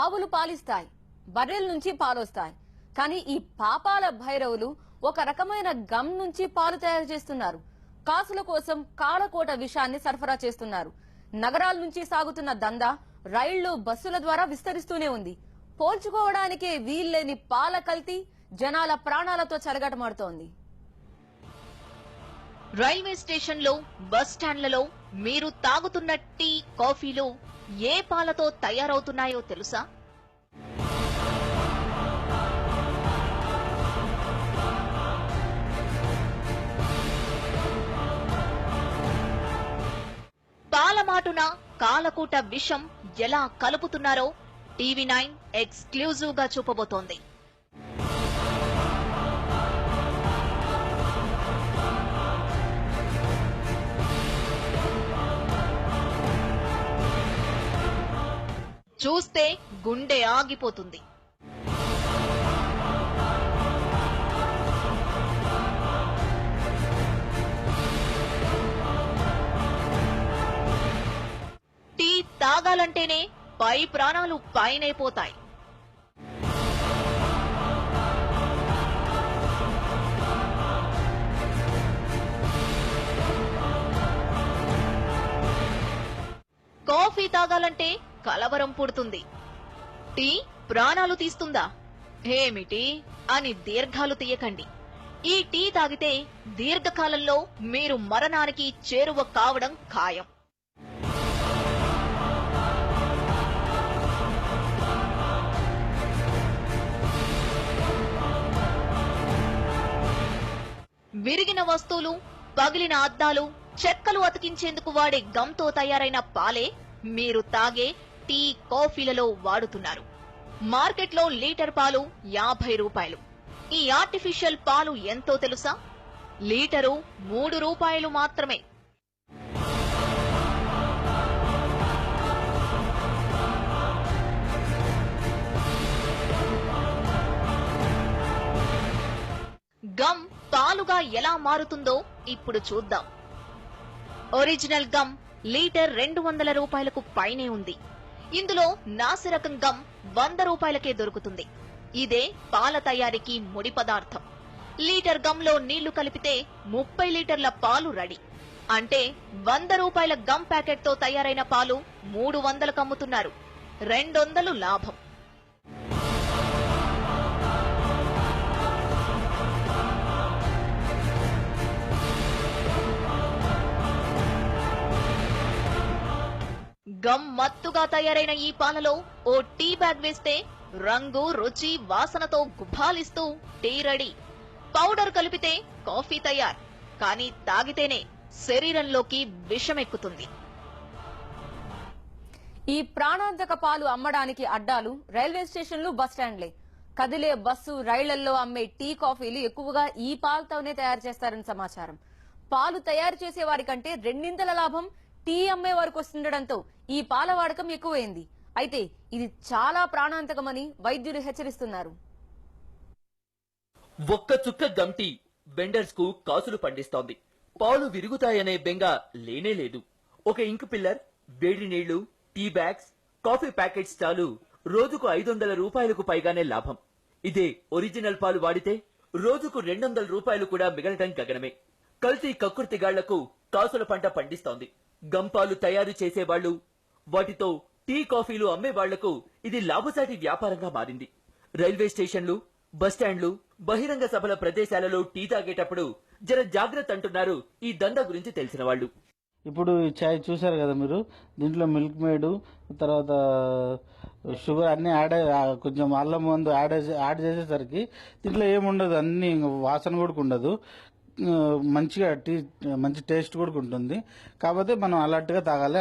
ఆవులు పాలిస్తాయి, బర్రెల నుంచి పాలొస్తాయి. కానీ ఈ పాపాల భైరవులు ఒక రకమైన గమ్ నుంచి పాలు తయారు చేస్తున్నారు. కాసుల కోసం కాలకోట విషాన్ని సరఫరా చేస్తున్నారు. నగరాల నుంచి సాగుతున్న దందా రైళ్లు, బస్సుల ద్వారా విస్తరిస్తూనే ఉంది. పోల్చుకోవడానికే వీల్లేని పాల కల్తీ జనాల ప్రాణాలతో చెలగాటమాడుతోంది. రైల్వే స్టేషన్లో, బస్ స్టాండ్లలో మీరు తాగుతున్న టీ, కాఫీలు ఏ పాలతో తయారవుతున్నాయో తెలుసా? పాలమాటున కాలకూట విషం ఎలా కలుపుతున్నారో టీవీ9 ఎక్స్క్లూజివ్ గా చూపబోతోంది. చూస్తే గుండె ఆగిపోతుంది. టీ తాగాలంటేనే పై ప్రాణాలు పైనైపోతాయి. కాఫీ తాగాలంటే కలవరం పుడుతుంది. టీ ప్రాణాలు తీస్తుందా ఏమిటి అని దీర్ఘాలు తీయకండి. ఈ టీ తాగితే దీర్ఘకాలంలో మీరు మరణానికి చేరువ కావడం ఖాయం. విరిగిన వస్తువులు, పగిలిన అద్దాలు, చెక్కలు అతికించేందుకు వాడే గమ్తో తయారైన పాలే మీరు తాగే టీ, కాఫీలలో వాడుతున్నారు. మార్కెట్లో లీటర్ పాలు 50 రూపాయలు. ఈ ఆర్టిఫిషియల్ పాలు ఎంతో తెలుసా? లీటరు 3 రూపాయలు మాత్రమే. గమ్ పాలుగా ఎలా మారుతుందో ఇప్పుడు చూద్దాం. ఒరిజినల్ గమ్ లీటర్ 200 రూపాయలకు పైనే ఉంది. ఇందులో నాసిరకం గమ్ 100 రూపాయలకే దొరుకుతుంది. ఇదే పాల తయారీకి ముడి పదార్థం. లీటర్ గమ్లో నీళ్లు కలిపితే 30 లీటర్ల పాలు రెడీ. అంటే 100 రూపాయల గమ్ ప్యాకెట్తో తయారైన పాలు 300కు అమ్ముతున్నారు. 200 లాభం. గమ్ మత్తుగా తయారైన ఈ పాలలో ఓ టీ బ్యాగ్ వేస్తే రంగు, రుచి, వాసనతో గుబాలిస్తూ టీ రెడీ. పౌడర్ కలిపితే కాఫీ తయారు. కానీ తాగితేనే శరీరంలోకి విషమెక్కుతుంది. ఈ ప్రాణాంతక పాలు అమ్మడానికి అడ్డాలు రైల్వే స్టేషన్లు, బస్ స్టాండ్లే. కదిలే బస్సు, రైళ్లలో అమ్మే టీ, కాఫీలు ఎక్కువగా ఈ పాలతోనే తయారు చేస్తారని సమాచారం. పాలు తయారు చేసే వారి కంటే రెండింతల లాభం టీ అమ్మే వరకు వస్తుండటంతో ఈ పాల వాడకం ఎక్కువైంది. అయితే ఇది చాలా ప్రాణాంతకమని వైద్యులు హెచ్చరిస్తున్నారు. ఒక్క చుక్క గమ్ టీ వెండర్స్ కు కాసులు పండిస్తోంది. పాలు విరుగుతాయనే బెంగ లేనే లేదు. ఒక ఇంక్ పిల్లర్, వేడి నీళ్లు, టీ బ్యాగ్స్, కాఫీ ప్యాకెట్స్ చాలు రోజుకు 500 రూపాయలకు పైగానే లాభం. ఇదే ఒరిజినల్ పాలు వాడితే రోజుకు 200 రూపాయలు కూడా మిగలటం గగనమే. కల్తీ కక్కుర్తిగాళ్లకు కాసుల పంట పండిస్తోంది. గమ్ పాలు తయారు చేసేవాళ్లు, వాటితో టీ, కాఫీలు అమ్మేవాళ్లకు ఇది లాభసాటి వ్యాపారంగా మారింది. రైల్వే స్టేషన్లు, బస్టాండ్లు, బహిరంగ సభల ప్రదేశాలలో టీ తాగేటప్పుడు జర జాగ్రత్త అంటున్నారు ఈ దందా గురించి తెలిసిన వాళ్ళు. ఇప్పుడు ఈ చాయ్ చూసారు కదా మీరు, దీంట్లో మిల్క్ మేడ్, తర్వాత షుగర్ అన్ని కొంచెం అల్లం మందు యాడ్ చేసేసరికి దీంట్లో ఏముండదు, అన్ని వాసన కూడా ఉండదు. మంచిగా మంచి టేస్ట్ కూడా ఉంటుంది. కాకపోతే మనం అలర్ట్ గా తాగాలి.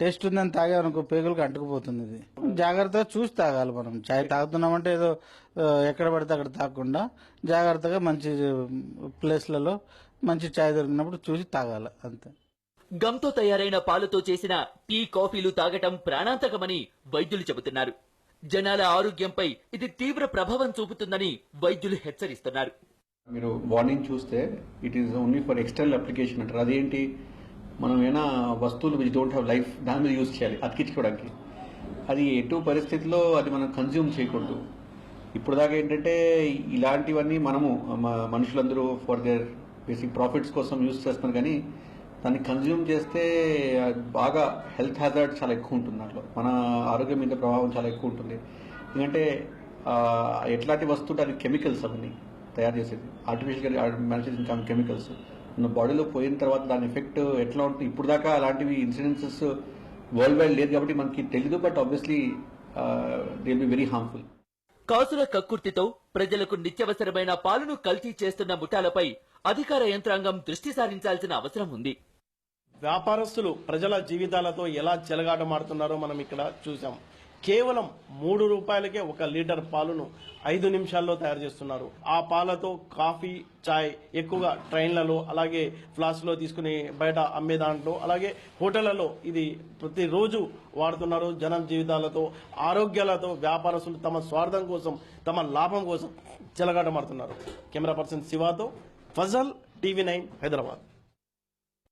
టేస్ట్ ఉందని తాగామనుకో పేగులకు అంటుకుపోతుంది. ఇది జాగ్రత్తగా చూసి తాగాలి. మనం చాయ్ తాగుతున్నామంటే ఏదో ఎక్కడ పడితే అక్కడ తాగకుండా జాగ్రత్తగా మంచి ప్లేస్లలో మంచి చాయ్ దొరికినప్పుడు చూసి తాగాలి, అంతే. గమ్తో తయారైన పాలతో చేసిన టీ, కాఫీలు తాగటం ప్రాణాంతకమని వైద్యులు చెబుతున్నారు. జనాల ఆరోగ్యంపై ఇది తీవ్ర ప్రభావం చూపుతుందని వైద్యులు హెచ్చరిస్తున్నారు. మీరు వార్నింగ్ చూస్తే it is only for external application అంటారు. అదేంటి, మనం ఏమైనా వస్తువులు విచ్ డోంట్ హ్యావ్ లైఫ్ దాని మీద యూజ్ చేయాలి అతికించుకోవడానికి. అది ఎటు పరిస్థితిలో అది మనం కన్జ్యూమ్ చేయకూడదు. ఇప్పుడు దాకా ఏంటంటే ఇలాంటివన్నీ మనము మనుషులందరూ ఫర్ దేర్ బేసిక్ ప్రాఫిట్స్ కోసం యూజ్ చేస్తున్నారు, కానీ దాన్ని కన్జ్యూమ్ చేస్తే బాగా హెల్త్ హ్యాజర్డ్ చాలా ఎక్కువ ఉంటుంది. దాంట్లో మన ఆరోగ్యం మీద ప్రభావం చాలా ఎక్కువ ఉంటుంది. ఎందుకంటే ఎట్లాంటి వస్తువులు అది కెమికల్స్ అవన్నీ తయారు చేసేది, ఆర్టిఫిషియల్ మ్యానుఫ్యాక్చరింగ్ కెమికల్స్ మన బాడీలో పోయిన తర్వాత దాని ఎఫెక్ట్ ఎట్లా ఉంటుంది. ఇప్పుడు దాకా అలాంటివి ఇన్సిడెన్సెస్ వరల్డ్ వైడ్ లేదు కాబట్టి మనకి తెలీదు, but obviously they will be very harmful. కాసుల కక్కుర్తితో ప్రజలకు నిత్యవసరమైన పాలును కల్తీ చేస్తున్న ముఠాలపై అధికార యంత్రాంగం దృష్టి సారించాల్సిన అవసరం ఉంది. వ్యాపారస్తులు ప్రజల జీవితాలతో ఎలా చెలగాటమాడుతున్నారో మనం ఇక్కడ చూసాం. కేవలం 3 రూపాయలకే 1 లీటర్ పాలును 5 నిమిషాల్లో తయారు చేస్తున్నారు. ఆ పాలతో కాఫీ, చాయ్ ఎక్కువగా ట్రైన్లలో, అలాగే ఫ్లాస్క్లో తీసుకుని బయట అమ్మే దాంట్లో, అలాగే హోటళ్లలో ఇది ప్రతిరోజు వాడుతున్నారు. జనం జీవితాలతో, ఆరోగ్యాలతో వ్యాపారస్తులు తమ స్వార్థం కోసం, తమ లాభం కోసం చెలగాటమాడుతున్నారు. కెమెరా పర్సన్ శివాతో ఫజల్, టీవీ 9 హైదరాబాద్.